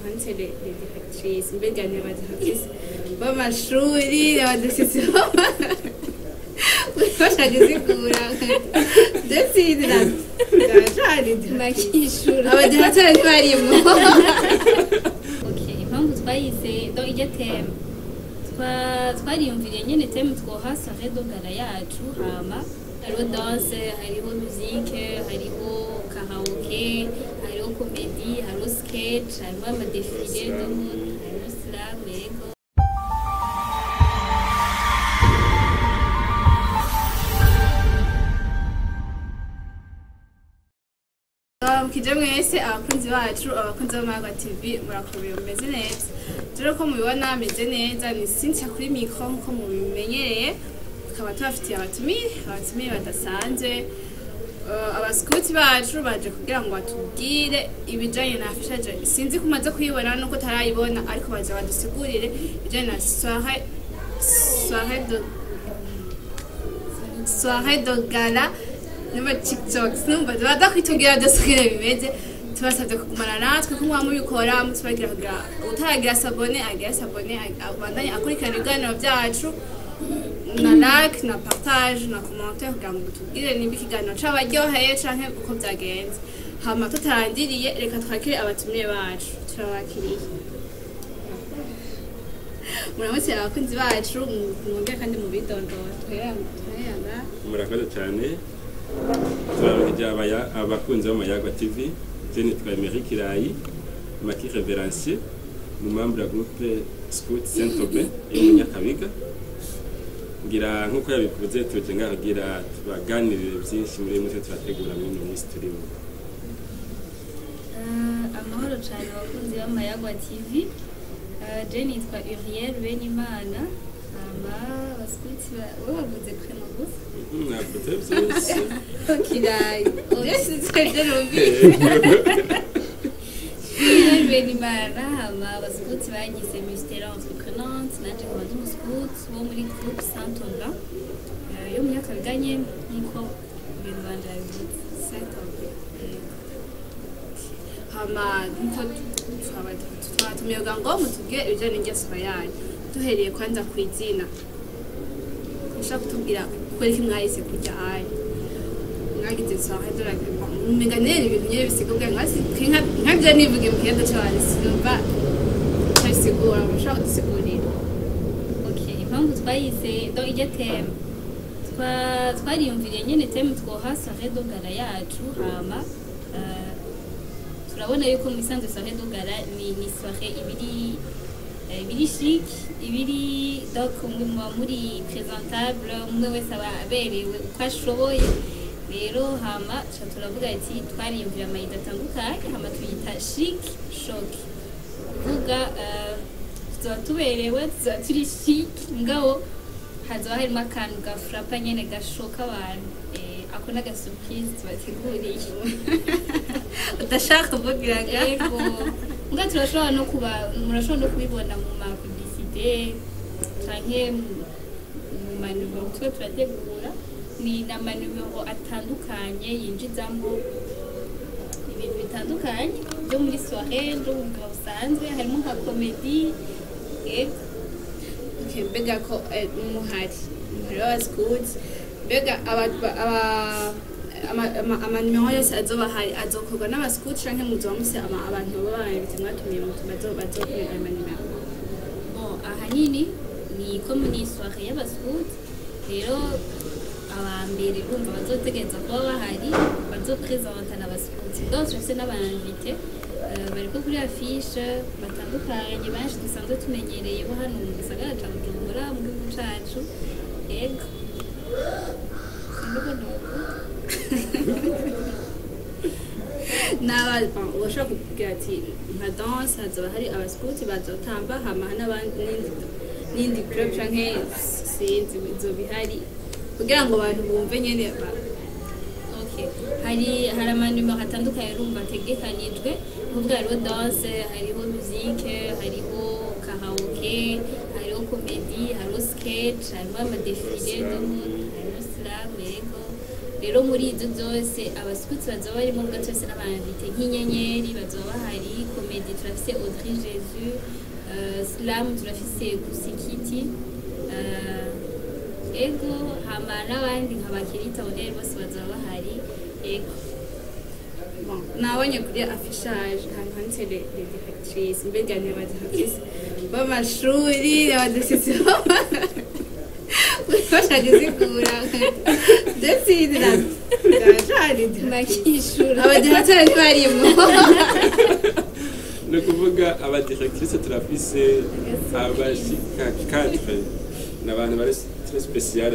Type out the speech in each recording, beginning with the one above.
hanze les directrices mbega ni abadirectrice b'amashuri abadufise bafashaga zikura ndetse ndacari makishura abadirectrice barimo okay impamvu twayise do iryo theme twariyumviriye nyene theme twoha soirée de gala yacu hama hariho danse hariho musique hariho karaoke hariho comédie hariho sketch hariho amadefilé hariho slam yego mukije mwese abakunzi bacu abakunzi b'Amagwa TV murakomeye mumeze neza rero ko mubibona meze neza ni Cynthia kuri micro nko mubimenyereye tukaba tubafitiye abatumire badasanzwe abaskuti bacu baje kugira ngo batubwire ibijanye na affichage sinzi ko umaze kuyibona nuko tarayibona ariko baje badusigurire ibijanye na soirée de gala numva TikTok numva badakwitubwira byose kugira bimeze tubasabye kugumana natwe ko mwamubikora mutubagira kugira utaragira sabone agira sabone abandanye akurikirana ibiganiro byacu na like na partage na commentaire kugira ngo tubwire niba ikiganiro cabaryoheye canke uko byagenze hama tutarangiriye reka twakire abatumire bacu turabakiriye muramutse abakunzi bacu mwongere kandi mu bidondoro tweyanga murakoze cyane turabijya abakunzi b'Amagwa TV Jeni twemera Kirayi Maki Reverencier mu membre ya groupe Scout Saint-Aubin y'Umunyakabiga ngira nkuko yabivuze tuje ngagira tubaganirire byinshi muri mutwe turategura muri minsi turimo amahoro cyane abakunzi b'Amagwa TV Jeni twa Uriel Benimana baskuti bavuze prema gusa navuze byose Kirayi yes tuje rubi Benimana hama baskuti bagize mystère entreprenante naje nkaba ndi umuskuti wo muri groupe Saint-Aubin yo mu Nyakabiganye nkuko ibintu banje bivuze Saint-Aubin hama nkuko twatumiye ngo mutubwire ibijanye n'ingeso yanyu duhereye kwanza kwizina ushaka kutubwira kweri kimwahise kujya ayi mwagize soirée de la mumeganere ibintu nyene bisigubwe nkabyo nivuga mu kiyaga cyane sinumva cyasigura ushaka gusigurira okay impamvu twayise do iryo theme twariyumviriye nyene theme twoha soirée de gala yacu hama turabona yuko mu isanzwe soirée de gala ni soirée ibiri chic ibiri donc muri présentable umwe wese aba aberewe uko ashoboye rero hama turavuga ati twariyumvira amayida atandukanye hama tuyita chic choc kuvuga tuzoba tuberewe tuzoba turi chic ngabo hazoba harimo akantu gafrapa nyene gashoka abantu ako n'agasurprise tubateguriye udashaka kuvugiraga yego nga turashobora no kubibona mu ma publicité canke mu manumero twe turategura ni n'amanumero atandukanye yinjizamo ibintu bitandukanye byo muri soirée byo mu buzima busanzwe harimo nka comédie yego mbega ko umuhari w'abaskuti mbega amanumero yose azobahaye azokorwa n'abaskuti canke muzoba muse abantu babaye bitumwa tumiye bazokorera amanumero ahanini ni comme soirée y'abaskuti rero abambere bumva bazotegereza kuba bahari bazopresenta n'abaskuti donc bafise n'abanvite bariko kuri affiche batandukanye benshi dusanzwe tumenyereye bo hano mu gisagara ca Bujumbura mu gihugu cacu ego ushobora kugira ati nka danse hazoba hari abaskuti bazotamba hama n'indi club canke sinzi bizoba bihari kugira ngo abantu bumve nyene hari amanumero atandukanye urumva ategekanijwe kuvuga hariho danse hariho musique hariho karaoke hariho comédie hariho sketch hariho amadefilé hariho slam yego rero muri ibyo byose abaskuti bazoba barimo bwa twese n'abandite nk'inyenyeri bazoba bahari komedi turafise Audrey Jesus slam turafise Kusikiti ego hama n'abandi nk'abakirita Odile bose bazoba bahari ego bon nabonye kuri affichage ahantu handitse les directrices mbega ni abadirectrice b'amashuri abadirectrice bashaka zikura ndetse bakishura abadirectrice barimo ni ukuvuga abadirectrice turafise abashika 4 n'abantu bari très spécial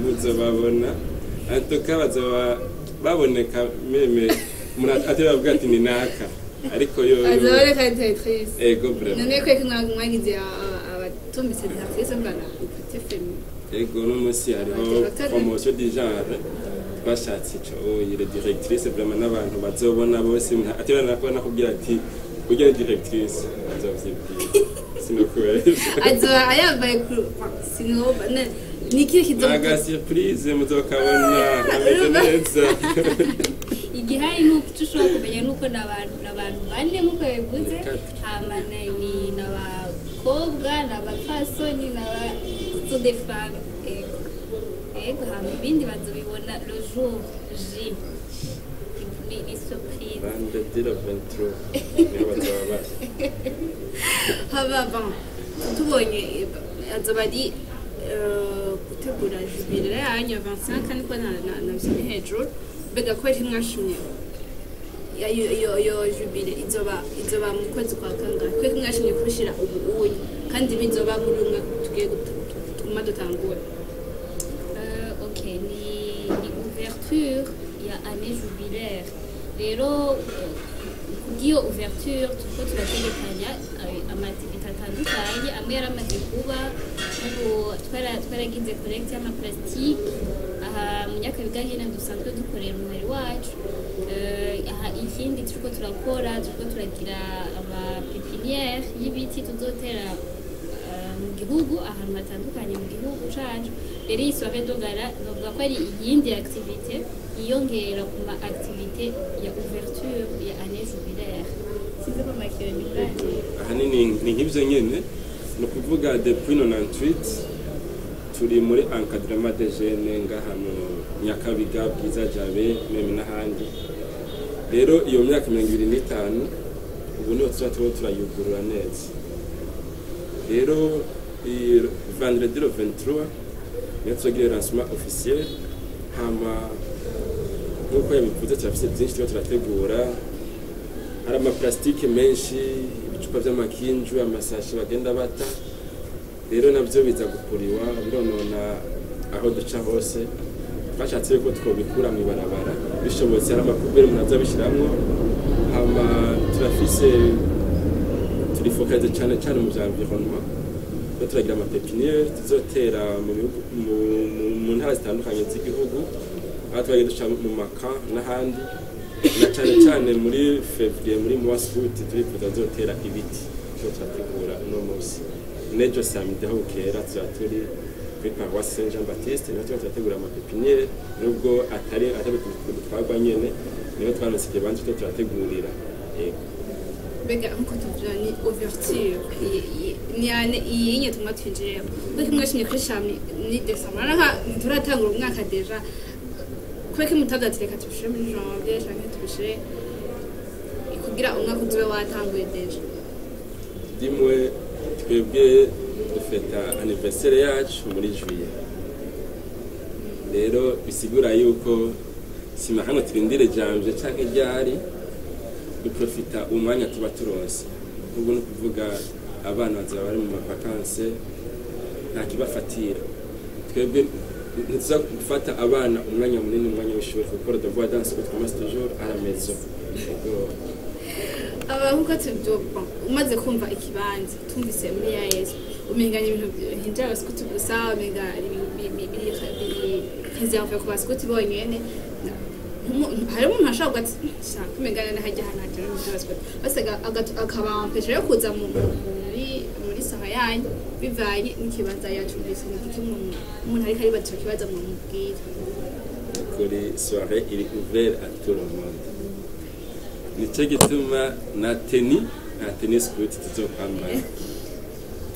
muzobabona antoka bazoba baboneka meme atari bavuga ati ni naka ariko yo azoreka directrice ego bravo none kweke mwagize abatumbise directrice mbana ufite femi ego no musi hariho promotion du genre bashatse ico yire directrice vraiment n'abantu bazobona bose atari nakubwira ati ujya directrice azovyibwira sinokubera azoba ayambaye sinoba nikihe kizoba aga surprise muzokabona ameze neza igihari nuko tushobora kumenya nuko n'abantu bane muko bivuze hamana ni n'abakobwa n'abafasoni n'abasude femme ego hama ibindi bazobibona le jour J ni surprise vendredi le 23 niho bazoba bari haba bon tubonye azoba ari gutegura jubilere yanyu 25 niko nabisomye hejuru mbega ko ari mwashimye iyo jubile izoba mu kwezi kwa kangahe kweko mwashimye kubishira ubuye kandi bizoba muri umwe tugiye gutuma dutangura okay ni ouverture ya année jubilaire rero kugiyo ouverture tuko turategekanya amativite atandukanye amwe yaramaze kuba twaragize collecte y'amaplastique aha mu Nyakabiga nyine dusanzwe dukorera umuhari wacu aha ikindi turiko turagira ama pépinière y'ibiti tuzotera mu gihugu ahantu hatandukanye mu gihugu cacu rero iyi soirée de gala novuga ko ari iyindi activité yiyongera ku ma activité ya ouverture ya année jubilaire sinzi ko makiro ni bwanje ahanini ni nk'ivyo nyene ni ukuvuga depuis 98 turi muri encadrement des jeunes ngaha mu Nyakabiga Bwiza Jabe meme n'ahandi rero iyo myaka 25 ubu niho turayugurura neza rero vendredi le 23 niho tuzagira lancement officiel hama nk'uko yabivuze turafise byinshi tuba turategura hari amaplastique menshi ibicupa vy'amakinju amasashi bagenda bata rero navyo biza gukuriwa bironona aho duca hose twashatse ko twobikura mu barabara bishobotse hari amakubere umuntu azabishiramwo hama turafise turifokaze cyane mu vya environnement ko turagira amapepiniere tuzotera mu ntara zitandukanye z'igihugu aho twagiye duca mu maka n'ahandi na cyane muri février muri mois août turifuza zotera ibiti cyo turategura uno munsi nejo samedi aho bukera turi kuri paroisse Saint Jean Baptiste niho turategura amapepiniere nubwo atari twagwa nyene niho twanasikiye bantu turategurira mbega nkuko tuvuga ni ouverture iyi nyine tumwa twinjiremo kuko mwashimye kuri shami ni décembre naka turatangura umwaka deja kuko mutadatireka tubishire muri janvier cyangwa tubishire kugira umwaka uzube watanguye deja dimwe twebwe dufeta anniversaire yacu muri juillet rero bisigura yuko sima hano turindire janvier cyangwa ryari duprofita umwanya tuba turonse ubwo no kuvuga abana bazaba bari mu vacances nta kibafatira twebwe ntiza gufata abana umwanya munini umwanya w'ishuri kuko devoir danse que commence toujours à la maison nkuko tubyoba umaze kumva ikibanza tumvise muri ya Yesu umenganya ibintu hinjira abaskuti gusa umenya biri réservé ku baskuti bonyene hari umuntu ashaka ati shaka umenganya hajya hana hajya mu baskuti base akabampesha yo kuza muri saha yanyu bivanye n'ikibanza yacu mbese n'iki umuntu ariko ari batyo kibaza mu mubwira kuri soirée iri ouvert à tout le monde nicyo gituma na teni scout tuzokwambara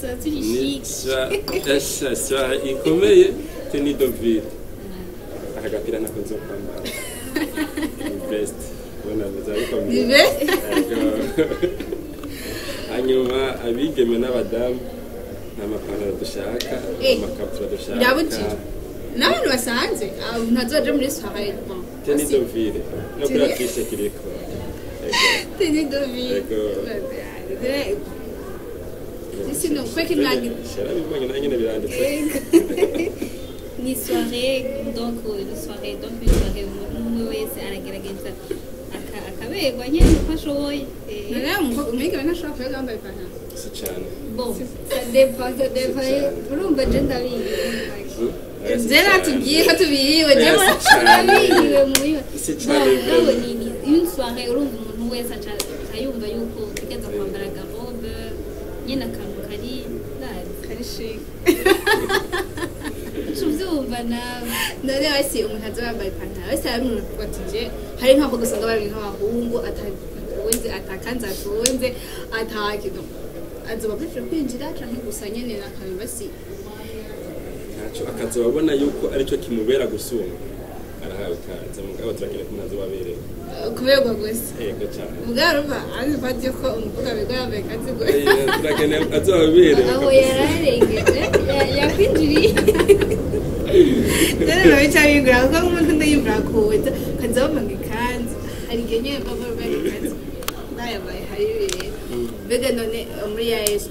tuba turi ni chic soirée ikomeye teni dovile aka gapira nako nzokwambara vest ubona bizaba bikomeye hanyuma abigeme n'abadamu n'amapantaro dushaka amakabutura dushaka n'abantu basanze ntazoje muri soirée teni dovile no kuri afishe kiriko teni dovile sino kweke mwangi sharabimanye nanyene biranditse ni soirée donc une soirée umuntu wese aragerageza akaberwa nyine uko ashoboye umwigeme ntashobora kuyaga wambaye ipantaro si cane bon ça dépend urumva je ndabizi zera tugiye ko tubiriwe ndabiwe mubiwe si cane ni une soirée urumva umuntu wese ayumva yuko tegeza kwambara garobe nyine akantu kari chic tuvyumva nawe none wese umuntu azoyambaye ipantaro wese hari umuntu avuga ati je hari nk'abo gusanga bari nk'abahungu atakunze atakanze atunze atakintu azoba bafite kwinjira canke gusa nyene nakabibasi ntaco akazobabona yuko aricyo kimubera gusumba arahawe ikaze mugabo turakeneye ko mwazobaberewe kuberwa gusa yego cyane mugarumva anifatiye ko umukobwa bigo yambaye ikaze gusa turakeneye azobaberewe aho yararengeje yakwinjiriye rero bica bigura kuko umuntu ndayimvura kuza kazabamanga ikanzu hari igihe nyine baba bari ikaze bayambaye hari ibintu mbega none muri ya yesu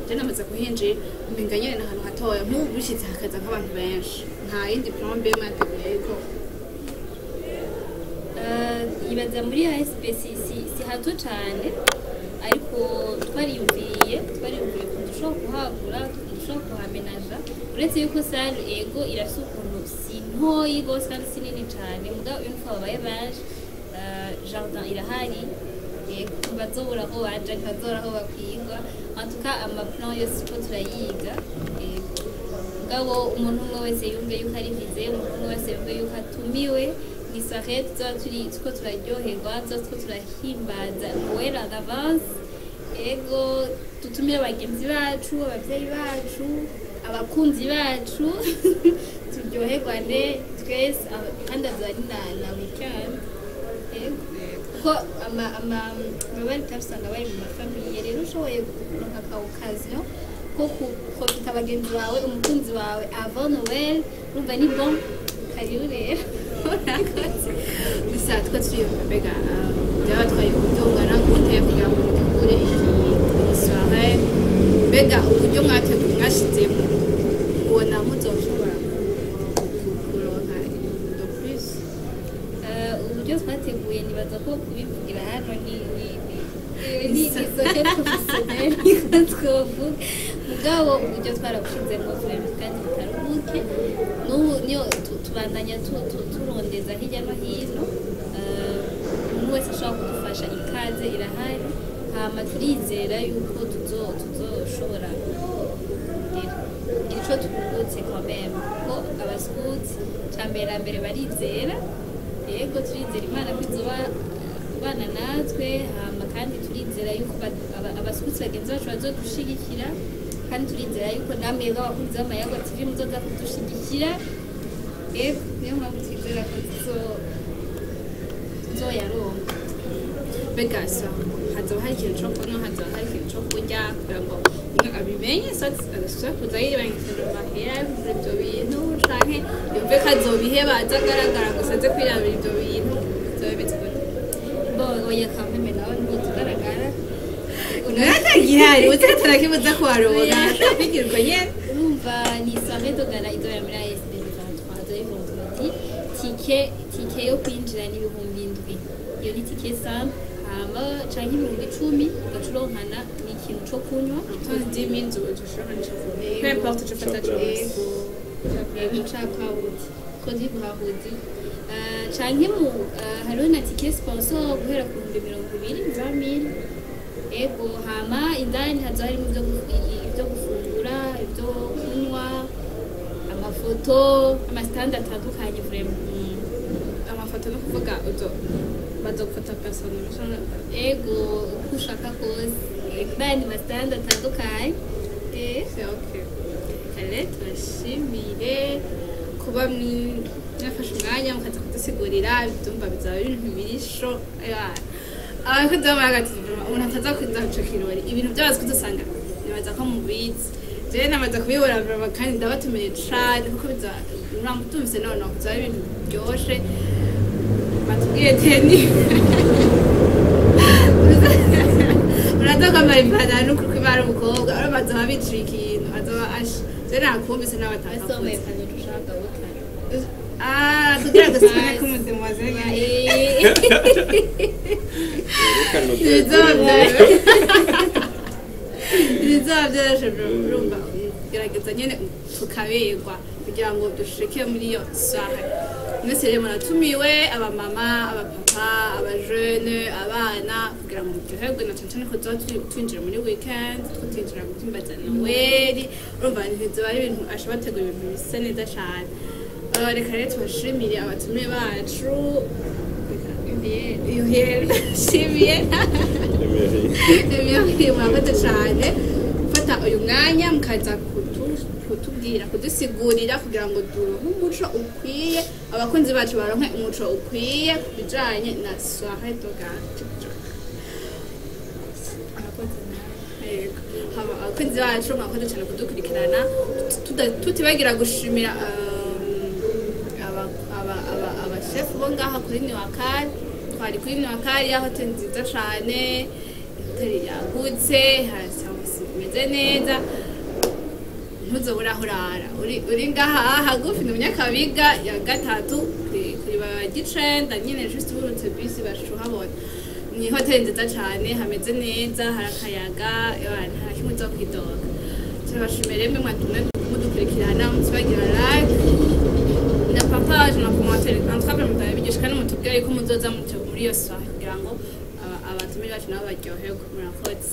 je namaze kuhinjira mbenga nyene n'ahantu hatoya nk'ubu bishitse hakaza nk'abantu benshi nta yindi plan B mateguye ko ibaza muri ASP si hato cyane ariko twariyumviye ko dushobora kuhagura dushobora kuhamenaja uretse yuko salle ego irafise ukuntu si ntoyi gose kandi si nini cyane mugabo une fois babaye benshi jardin irahari bazobura aho baja ntibazobura aho bakwigwa en tout cas amaplan yose uko turayiga mugabo umuntu umwe wese yumve yuko ari vize umuntu umwe wese yumve yuko atumiwe ni soirée tuzoba turiko turaryoherwa tuzoba turahimbaza noel en avance ego dutumire abagenzi bacu abavyeyi bacu abakunzi bacu turyoherwane twese kandi azoba ari na weekend kuko abari usanga bari mu mafamiye rero ushoboye kuronka ka occasion ko kuprofita abagenzi bawe umukunzi wawe avant noel urumva ni bon karibu rero gusa twa turiyumva mbega byaba twaye uburyo bungana gute kugira ngo dutegure iyi soirée mbega uburyo mwateguye mwashizemo ubona muzoshobora kuronka de plus uburyo twateguye nibaza ko kubivugira hano ni soirée professionnelle niko twovuga mugabo uburyo twarabushizemo kandi butaruhuke n'ubu niyo tubandanya turondeza hirya no hino umuntu wese ashobora kudufasha ikaze irahari hama turizera yuko tuzoshobora ico tugutse quand même ko abaskuti cambere barizera yego turizera imana ko izoba bana natwe hama kandi turizera yuko abaskuti bagenzi bacu bazodushigikira kandi turizera yuko namwe b'abakunzi b'Amayaga TV muzoza kudushigikira yego niyo mpamvu twizera ko tuzoyaronka mbega so hazoba hari ikintu co kunywa hazoba hari ikintu co kurya kugira ngo abimenye so kuza yibangikira amahera kugura ivyo bintu canke yumve ko azobiheba aza agaragara gusa aze kwirabira ivyo bintu zobe bimeze gute oya kameme nawe ntitugaragara unatagihari utekatana kibuza kuharonka kwigirwa nyene urumva ni soirée dogana idoya muri ASP 23 doye vendredi tike yo kwinjira ni 7,000 iyo ni tike simple hama canke 10,000 ugacuronkana n'ikintu co kunywa tundi minzu ushobora kunywa peu importe ico ufata cose yego capa uti kodi bwahudi canke mu hariho na tike sponsor guhera ku 20,000 ego hama indani haza harimo ibyo gufungura ibyo kunywa amafoto amasitandi atandukanye amafoto no kuvuga bazofata persona ego uko ushaka kose n'ayandi masitandi atandukanye kare turashimire kuba mwafashe umwanya mukaza kudusigurira ibyumba bizaba ibintu birisho abakozi b'amara hagati umuntu ataza kwiza guca kirori ibintu byose kudusanga nibaza ko mubizi jewe namaze kubibura kandi ndabatumiye cane kuko muramutuvise noneho bizaba ibintu biryoshe batubwiye teni uraza kwambara ipantaro nuko ibara umukobwa uramaze ababiciye ikintu azoba asha jewe nakumvise n'abatakavuze kugira ngo sibone ko umuzimu wazenya ibizaba byarashe urumva gerageza nyene tukaberwa kugira ngo dushike muri iyo saha mwese rero muratumiwe abamama abapapa abajene abana kugira ngo muryoherwe na cane ko tuba twinjira muri weekend twinjira mu byumba bya Noeli urumva ntizoba ari ibintu ashabategura ibintu bisa neza cane reka rero tubashimire abatumiwe bacu shimiye murakoze cyane gufata uyu mwanya mukaza kutubwira kudusigurira kugira ngo duronke umuco ukwiye abakunzi bacu baronke umuco ukwiye ku bijanye na soirée de gala abakunzi bacu mwakoze cyane kudukurikirana tutibagira gushimira abashefu bo ngaha kuri Niwakari twari kuri Niwakari ya hoteli nziza cane hoteli yagutse hameze neza ntuzobura urara uri ngaha hagufi ni Munyakabiga ya gatatu kuri bagicenda nyine just urutse bisi bashuhabona ni hoteli nziza cane hameze neza harakayaga nta kimwe zo kwidoga turabashimire mwe mwatumwe mudukurikirana mutubagira like na partage na commentaire entre mutabe bigishika no mutubwire ko muzoza muri iyo soirée kugira ngo abatumire bacu nabo baryoherwe murakoze.